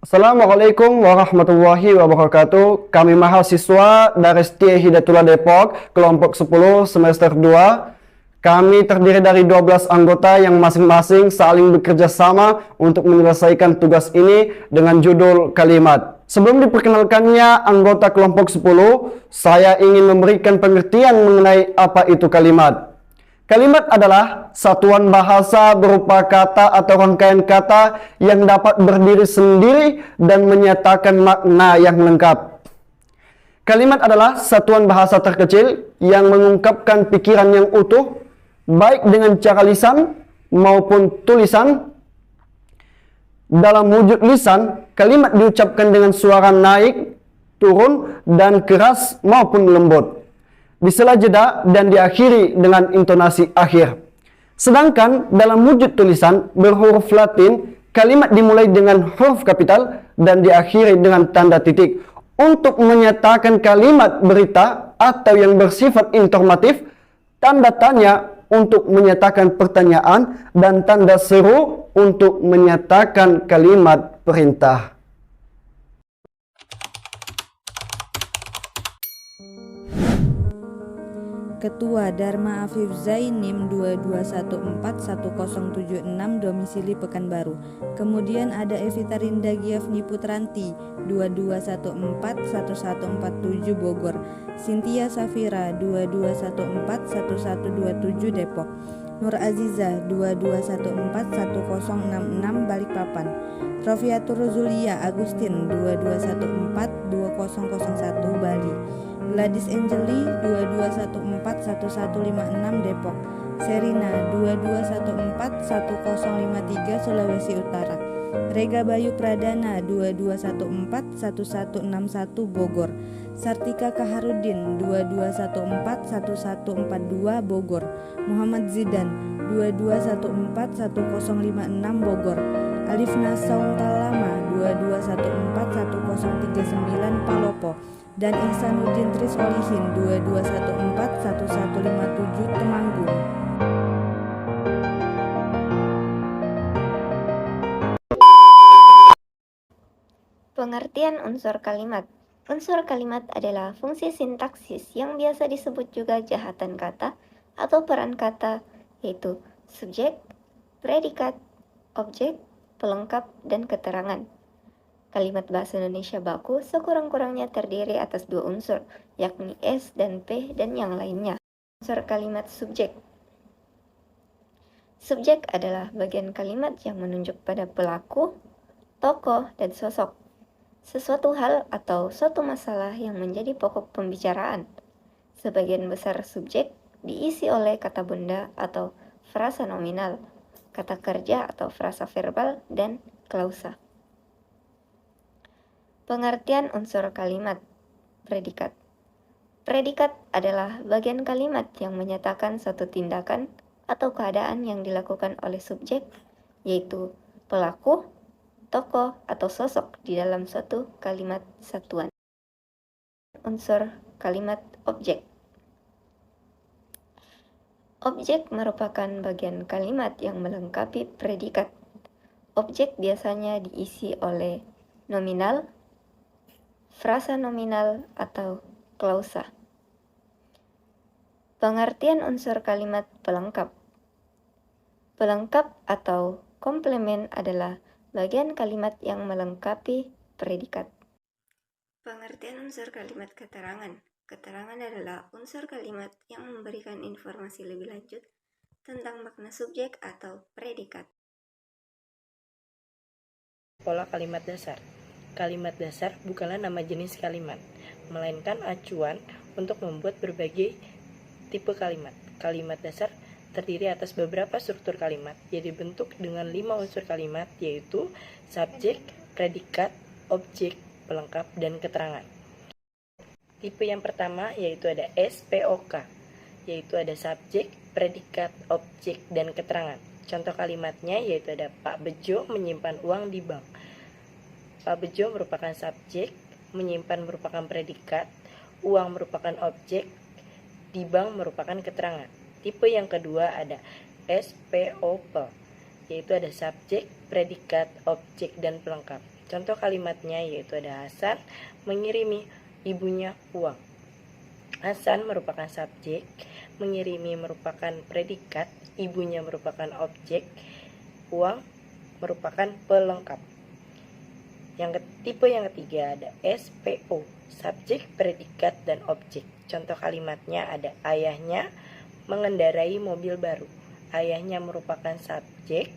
Assalamualaikum warahmatullahi wabarakatuh. Kami mahasiswa dari STIA Hidayatullah Depok, kelompok 10 semester 2. Kami terdiri dari 12 anggota yang masing-masing saling bekerja sama untuk menyelesaikan tugas ini dengan judul kalimat. Sebelum diperkenalkannya anggota kelompok 10, saya ingin memberikan pengertian mengenai apa itu kalimat. Kalimat adalah satuan bahasa berupa kata atau rangkaian kata yang dapat berdiri sendiri dan menyatakan makna yang lengkap. Kalimat adalah satuan bahasa terkecil yang mengungkapkan pikiran yang utuh, baik dengan cara lisan maupun tulisan. Dalam wujud lisan, kalimat diucapkan dengan suara naik, turun, dan keras maupun lembut, di sela jeda dan diakhiri dengan intonasi akhir. Sedangkan dalam wujud tulisan berhuruf Latin, kalimat dimulai dengan huruf kapital dan diakhiri dengan tanda titik. Untuk menyatakan kalimat berita atau yang bersifat informatif, tanda tanya untuk menyatakan pertanyaan dan tanda seru untuk menyatakan kalimat perintah. Ketua Dharma Afif Zainim 22141076 domisili Pekanbaru. Kemudian ada Evita Rinda Giafni Putranti 22141147 Bogor. Cynthia Safira 22141127 Depok. Nur Aziza 22141066 Balikpapan. Rofiatur Zulia Agustin 22142001 Bali. Gladys Angeli 22141156 Depok. Serina 22141053 Sulawesi Utara. Rega Bayu Pradana 22141161 Bogor. Sartika Kaharudin 22141142 Bogor. Muhammad Zidan 22141056 Bogor. Alifna Saungtalama 22141039 Palopo dan Ihsanuddin Trisolihin 22141157 Temanggung. Pengertian unsur kalimat. Unsur kalimat adalah fungsi sintaksis yang biasa disebut juga jahatan kata atau peran kata, yaitu subjek, predikat, objek, pelengkap, dan keterangan. Kalimat bahasa Indonesia baku sekurang-kurangnya terdiri atas dua unsur, yakni S dan P dan yang lainnya. Unsur kalimat subjek. Subjek adalah bagian kalimat yang menunjuk pada pelaku, tokoh, dan sosok. Sesuatu hal atau suatu masalah yang menjadi pokok pembicaraan. Sebagian besar subjek diisi oleh kata benda atau frasa nominal, kata kerja atau frasa verbal, dan klausa. Pengertian unsur kalimat. Predikat. Predikat adalah bagian kalimat yang menyatakan suatu tindakan atau keadaan yang dilakukan oleh subjek, yaitu pelaku, tokoh, atau sosok di dalam suatu kalimat satuan. Unsur kalimat objek. Objek merupakan bagian kalimat yang melengkapi predikat. Objek biasanya diisi oleh nominal, frasa nominal, atau klausa. Pengertian unsur kalimat pelengkap. Pelengkap atau komplemen adalah bagian kalimat yang melengkapi predikat. Pengertian unsur kalimat keterangan. Keterangan adalah unsur kalimat yang memberikan informasi lebih lanjut tentang makna subjek atau predikat. Pola kalimat dasar. Kalimat dasar bukanlah nama jenis kalimat, melainkan acuan untuk membuat berbagai tipe kalimat. Kalimat dasar terdiri atas beberapa struktur kalimat, yang dibentuk dengan 5 unsur kalimat, yaitu subjek, predikat, objek, pelengkap, dan keterangan. Tipe yang pertama yaitu ada SPOK, yaitu ada subjek, predikat, objek, dan keterangan. Contoh kalimatnya yaitu ada Pak Bejo menyimpan uang di bank. Pak Bejo merupakan subjek, menyimpan merupakan predikat, uang merupakan objek, di bank merupakan keterangan. Tipe yang kedua ada SPOP, yaitu ada subjek, predikat, objek, dan pelengkap. Contoh kalimatnya yaitu ada Hasan mengirimi ibunya uang. Hasan merupakan subjek, mengirimi merupakan predikat, ibunya merupakan objek, uang merupakan pelengkap. Tipe yang ketiga ada SPO, subjek, predikat, dan objek. Contoh kalimatnya ada ayahnya mengendarai mobil baru. Ayahnya merupakan subjek,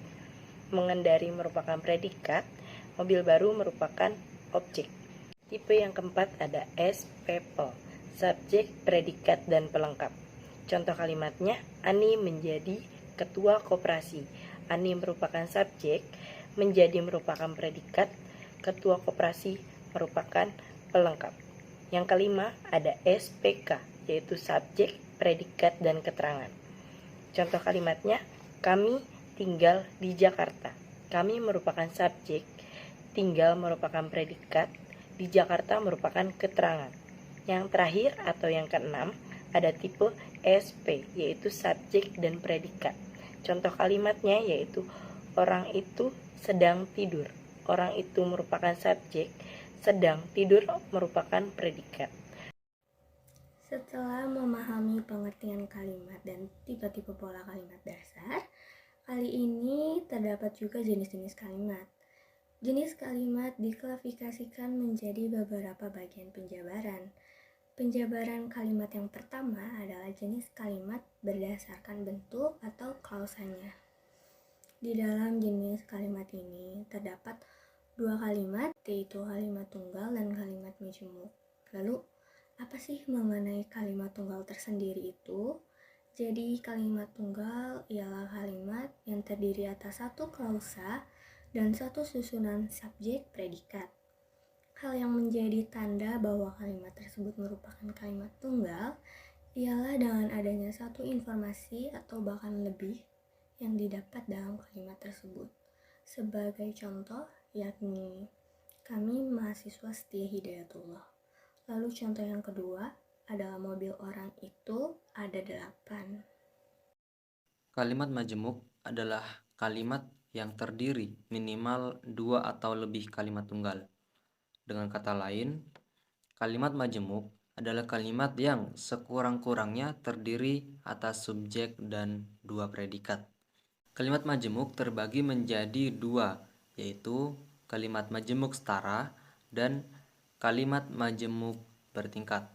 mengendari merupakan predikat, mobil baru merupakan objek. Tipe yang keempat ada SPPL, subjek, predikat, dan pelengkap. Contoh kalimatnya, Ani menjadi ketua koperasi. Ani merupakan subjek, menjadi merupakan predikat, ketua koperasi merupakan pelengkap. Yang kelima ada SPK, yaitu subjek, predikat, dan keterangan. Contoh kalimatnya, kami tinggal di Jakarta. Kami merupakan subjek, tinggal merupakan predikat, di Jakarta merupakan keterangan. Yang terakhir atau yang keenam ada tipe SP, yaitu subjek dan predikat. Contoh kalimatnya yaitu orang itu sedang tidur. Orang itu merupakan subjek, sedang tidur merupakan predikat. Setelah memahami pengertian kalimat dan tipe-tipe pola kalimat dasar, kali ini terdapat juga jenis-jenis kalimat. Jenis kalimat diklasifikasikan menjadi beberapa bagian penjabaran. Penjabaran kalimat yang pertama adalah jenis kalimat berdasarkan bentuk atau klausanya. Di dalam jenis kalimat ini terdapat dua kalimat, yaitu kalimat tunggal dan kalimat majemuk. Lalu, apa sih mengenai kalimat tunggal tersendiri itu? Jadi, kalimat tunggal ialah kalimat yang terdiri atas satu klausa dan satu susunan subjek predikat. Hal yang menjadi tanda bahwa kalimat tersebut merupakan kalimat tunggal ialah dengan adanya satu informasi atau bahkan lebih yang didapat dalam kalimat tersebut. Sebagai contoh, yakni kami mahasiswa setia Hidayatullah. Lalu contoh yang kedua adalah mobil orang itu ada 8. Kalimat majemuk adalah kalimat yang terdiri minimal 2 atau lebih kalimat tunggal. Dengan kata lain, kalimat majemuk adalah kalimat yang sekurang-kurangnya terdiri atas subjek dan 2 predikat. Kalimat majemuk terbagi menjadi 2, yaitu kalimat majemuk setara dan kalimat majemuk bertingkat.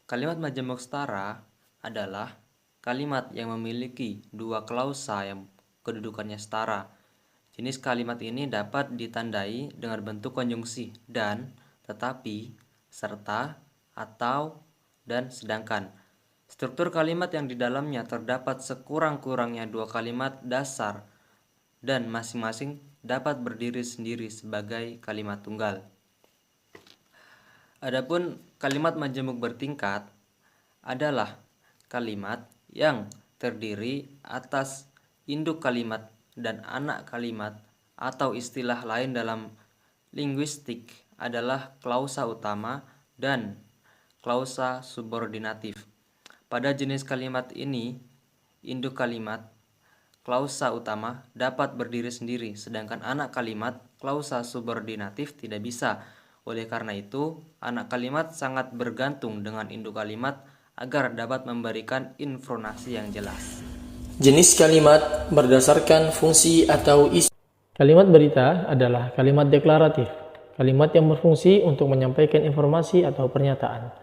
Kalimat majemuk setara adalah kalimat yang memiliki 2 klausa yang kedudukannya setara. Jenis kalimat ini dapat ditandai dengan bentuk konjungsi dan, tetapi, serta, atau, dan sedangkan. Struktur kalimat yang di dalamnya terdapat sekurang-kurangnya 2 kalimat dasar dan masing-masing dapat berdiri sendiri sebagai kalimat tunggal. Adapun kalimat majemuk bertingkat adalah kalimat yang terdiri atas induk kalimat dan anak kalimat, atau istilah lain dalam linguistik adalah klausa utama dan klausa subordinatif. Pada jenis kalimat ini, induk kalimat klausa utama dapat berdiri sendiri, sedangkan anak kalimat klausa subordinatif tidak bisa. Oleh karena itu, anak kalimat sangat bergantung dengan induk kalimat agar dapat memberikan informasi yang jelas. Jenis kalimat berdasarkan fungsi atau isi. Kalimat berita adalah kalimat deklaratif, kalimat yang berfungsi untuk menyampaikan informasi atau pernyataan.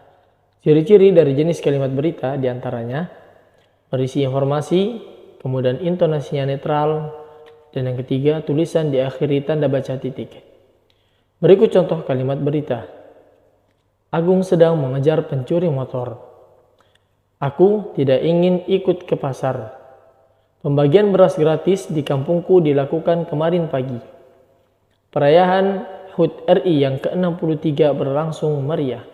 Ciri-ciri dari jenis kalimat berita diantaranya berisi informasi, kemudian intonasinya netral, dan yang ketiga tulisan diakhiri tanda baca titik. Berikut contoh kalimat berita. Agung sedang mengejar pencuri motor. Aku tidak ingin ikut ke pasar. Pembagian beras gratis di kampungku dilakukan kemarin pagi. Perayaan HUT RI yang ke-63 berlangsung meriah.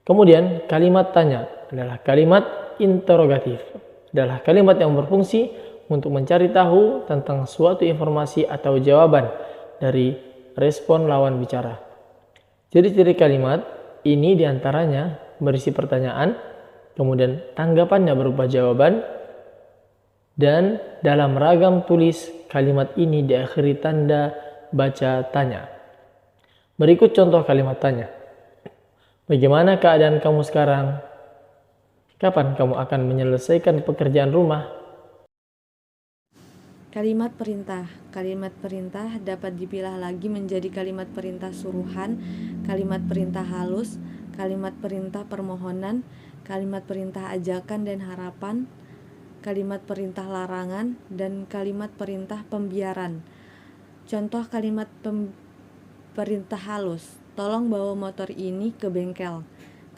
Kemudian kalimat tanya adalah kalimat interrogatif. Adalah kalimat yang berfungsi untuk mencari tahu tentang suatu informasi atau jawaban dari respon lawan bicara. Ciri-ciri kalimat ini diantaranya berisi pertanyaan, kemudian tanggapannya berupa jawaban, dan dalam ragam tulis kalimat ini diakhiri tanda baca tanya. Berikut contoh kalimat tanya. Bagaimana keadaan kamu sekarang? Kapan kamu akan menyelesaikan pekerjaan rumah? Kalimat perintah. Kalimat perintah dapat dipilah lagi menjadi kalimat perintah suruhan, kalimat perintah halus, kalimat perintah permohonan, kalimat perintah ajakan dan harapan, kalimat perintah larangan, dan kalimat perintah pembiaran. Contoh kalimat perintah halus. Tolong bawa motor ini ke bengkel.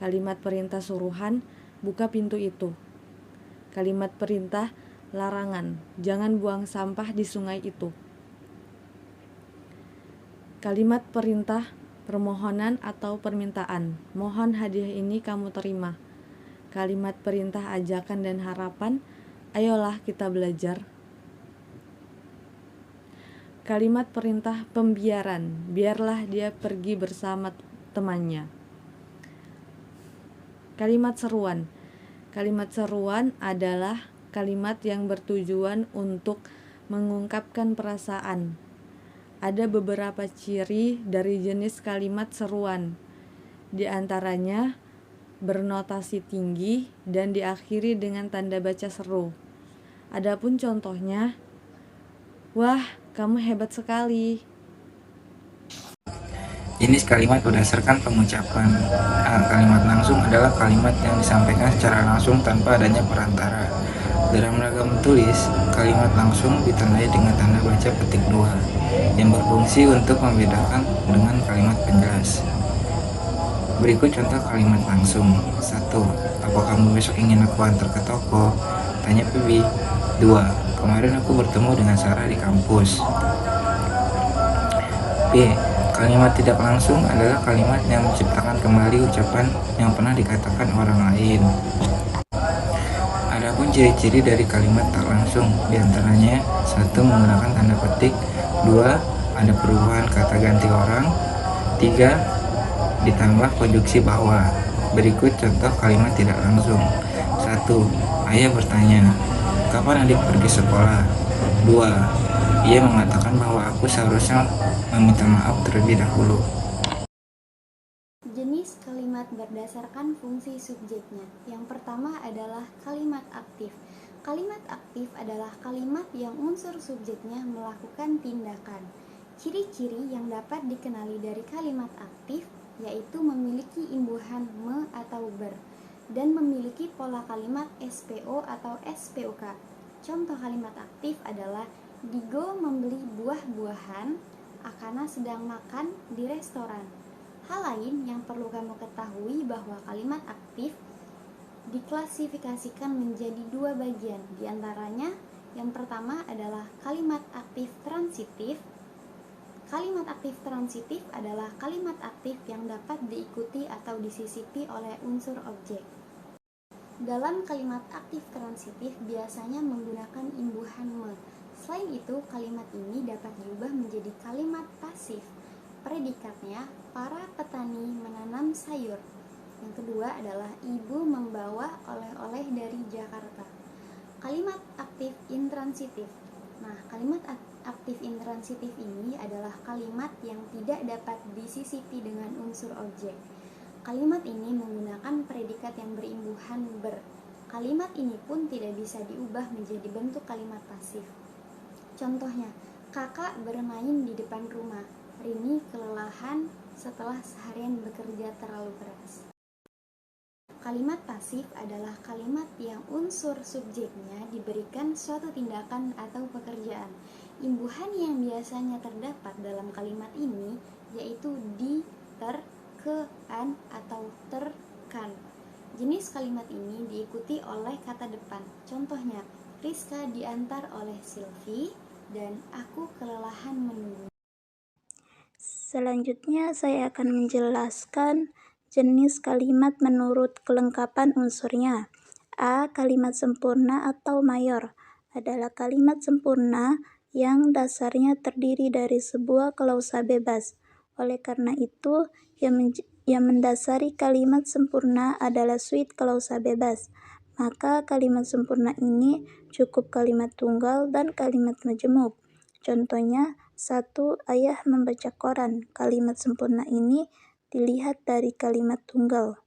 Kalimat perintah suruhan, buka pintu itu. Kalimat perintah larangan, jangan buang sampah di sungai itu. Kalimat perintah permohonan atau permintaan, mohon hadiah ini kamu terima. Kalimat perintah ajakan dan harapan, ayolah kita belajar. Kalimat perintah pembiaran, biarlah dia pergi bersama temannya. Kalimat seruan. Kalimat seruan adalah kalimat yang bertujuan untuk mengungkapkan perasaan. Ada beberapa ciri dari jenis kalimat seruan. Di antaranya bernotasi tinggi dan diakhiri dengan tanda baca seru. Adapun contohnya, wah, kamu hebat sekali. Jenis kalimat berdasarkan pengucapan. Kalimat langsung adalah kalimat yang disampaikan secara langsung tanpa adanya perantara. Dalam ragam tulis, kalimat langsung ditandai dengan tanda baca petik 2 yang berfungsi untuk membedakan dengan kalimat penjelas. Berikut contoh kalimat langsung. 1. Apa kamu besok ingin aku antar ke toko? Tanya Pibi. 2. Kemarin aku bertemu dengan Sarah di kampus. B. Kalimat tidak langsung adalah kalimat yang menciptakan kembali ucapan yang pernah dikatakan orang lain. Adapun ciri-ciri dari kalimat tak langsung, diantaranya 1. Menggunakan tanda petik. 2. Ada perubahan kata ganti orang. 3. Ditambah konjuksi bahwa. Berikut contoh kalimat tidak langsung. 1. Ayah bertanya, kapan adik pergi sekolah? 2. Ia mengatakan bahwa aku seharusnya meminta maaf terlebih dahulu. Jenis kalimat berdasarkan fungsi subjeknya. Yang pertama adalah kalimat aktif. Kalimat aktif adalah kalimat yang unsur subjeknya melakukan tindakan. Ciri-ciri yang dapat dikenali dari kalimat aktif yaitu memiliki imbuhan me atau ber dan memiliki pola kalimat SPO atau SPOK. Contoh kalimat aktif adalah Digo membeli buah-buahan, Akana sedang makan di restoran. Hal lain yang perlu kamu ketahui bahwa kalimat aktif diklasifikasikan menjadi 2 bagian. Di antaranya, yang pertama adalah kalimat aktif transitif. Kalimat aktif transitif adalah kalimat aktif yang dapat diikuti atau disisipi oleh unsur objek. Dalam kalimat aktif transitif biasanya menggunakan imbuhan me. Selain itu, kalimat ini dapat diubah menjadi kalimat pasif. Predikatnya, para petani menanam sayur. Yang kedua adalah ibu membawa oleh-oleh dari Jakarta. Kalimat aktif intransitif. Nah, kalimat aktif intransitif ini adalah kalimat yang tidak dapat disisipi dengan unsur objek. Kalimat ini menggunakan predikat yang berimbuhan ber. Kalimat ini pun tidak bisa diubah menjadi bentuk kalimat pasif. Contohnya, kakak bermain di depan rumah. Rini kelelahan setelah seharian bekerja terlalu keras. Kalimat pasif adalah kalimat yang unsur subjeknya diberikan suatu tindakan atau pekerjaan. Imbuhan yang biasanya terdapat dalam kalimat ini yaitu di, ter, ke, an, atau terkan. Jenis kalimat ini diikuti oleh kata depan. Contohnya, Rizka diantar oleh Silvi dan aku kelelahan menunggu. Selanjutnya saya akan menjelaskan jenis kalimat menurut kelengkapan unsurnya. A. Kalimat sempurna atau mayor adalah kalimat sempurna yang dasarnya terdiri dari sebuah klausa bebas. Oleh karena itu, yang mendasari kalimat sempurna adalah suite klausa bebas. Maka kalimat sempurna ini cukup kalimat tunggal dan kalimat majemuk. Contohnya, 1. Ayah membaca koran. Kalimat sempurna ini dilihat dari kalimat tunggal.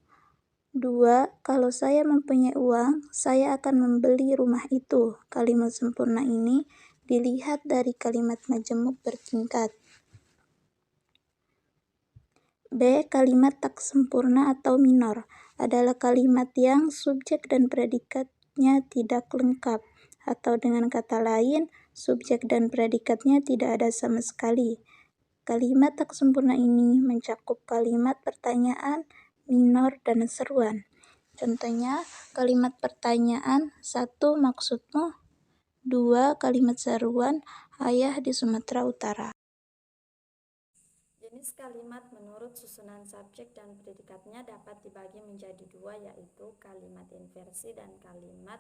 2. Kalau saya mempunyai uang, saya akan membeli rumah itu. Kalimat sempurna ini dilihat dari kalimat majemuk bertingkat. B. Kalimat tak sempurna atau minor adalah kalimat yang subjek dan predikatnya tidak lengkap, atau dengan kata lain, subjek dan predikatnya tidak ada sama sekali. Kalimat tak sempurna ini mencakup kalimat pertanyaan, minor, dan seruan. Contohnya, kalimat pertanyaan: 1. Maksudmu? 2. Kalimat seruan: ayah di Sumatera Utara. Jenis kalimat menurut susunan subjek dan predikatnya dapat dibagi menjadi dua, yaitu kalimat inversi dan kalimat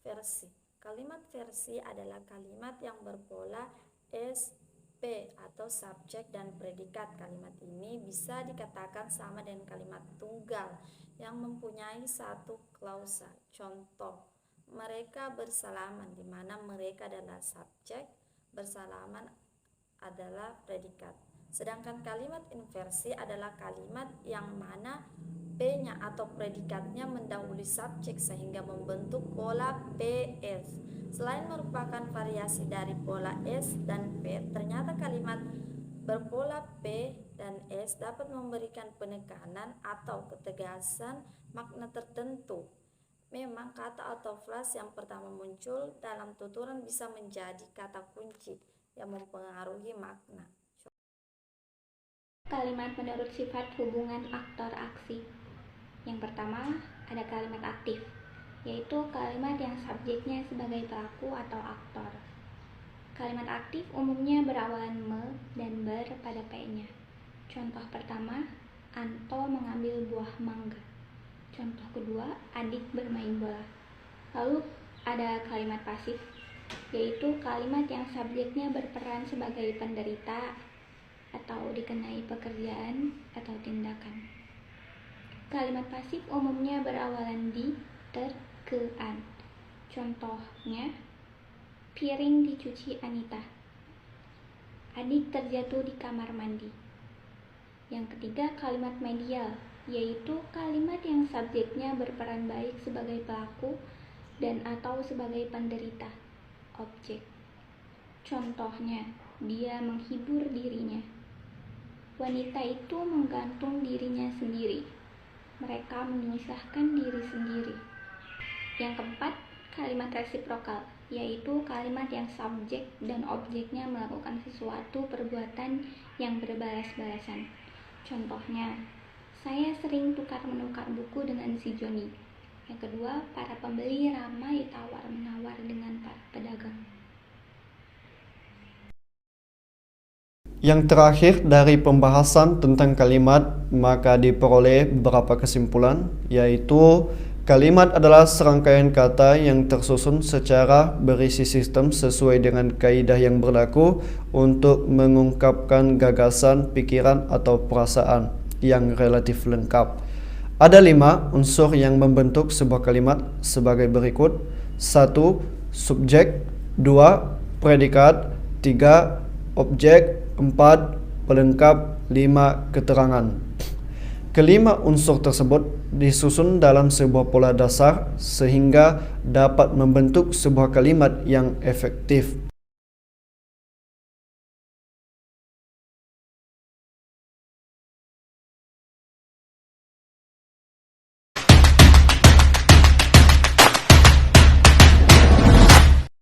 versi. Kalimat versi adalah kalimat yang berpola SP atau subjek dan predikat. Kalimat ini bisa dikatakan sama dengan kalimat tunggal yang mempunyai satu klausa. Contoh, mereka bersalaman, di mana mereka adalah subjek, bersalaman adalah predikat. Sedangkan kalimat inversi adalah kalimat yang mana P-nya atau predikatnya mendahului subjek sehingga membentuk pola PS. Selain merupakan variasi dari pola S dan P, ternyata kalimat berpola P dan S dapat memberikan penekanan atau ketegasan makna tertentu. Memang kata atau frase yang pertama muncul dalam tuturan bisa menjadi kata kunci yang mempengaruhi makna. Kalimat menurut sifat hubungan aktor aksi. Yang pertama, ada kalimat aktif, yaitu kalimat yang subjeknya sebagai pelaku atau aktor. Kalimat aktif umumnya berawalan me dan ber pada p-nya. Contoh pertama, Anto mengambil buah mangga. Contoh kedua, adik bermain bola. Lalu ada kalimat pasif, yaitu kalimat yang subjeknya berperan sebagai penderita atau dikenai pekerjaan atau tindakan. Kalimat pasif umumnya berawalan di, ter, ke, an. Contohnya, piring dicuci Anita. Adik terjatuh di kamar mandi. Yang ketiga, kalimat medial, yaitu kalimat yang subjeknya berperan baik sebagai pelaku dan atau sebagai penderita, objek. Contohnya, dia menghibur dirinya. Wanita itu menggantung dirinya sendiri. Mereka menyusahkan diri sendiri. Yang keempat, kalimat resiprokal, yaitu kalimat yang subjek dan objeknya melakukan sesuatu perbuatan yang berbalas-balasan. Contohnya, saya sering tukar-menukar buku dengan si Joni. Yang kedua, para pembeli ramai tawar-menawar dengan para pedagang. Yang terakhir dari pembahasan tentang kalimat, maka diperoleh beberapa kesimpulan, yaitu kalimat adalah serangkaian kata yang tersusun secara berisi sistem sesuai dengan kaidah yang berlaku untuk mengungkapkan gagasan, pikiran, atau perasaan yang relatif lengkap. Ada 5 unsur yang membentuk sebuah kalimat sebagai berikut: 1. Subjek, 2. Predikat, 3. Objek, 4. Pelengkap, 5. Keterangan. Kelima unsur tersebut disusun dalam sebuah pola dasar sehingga dapat membentuk sebuah kalimat yang efektif.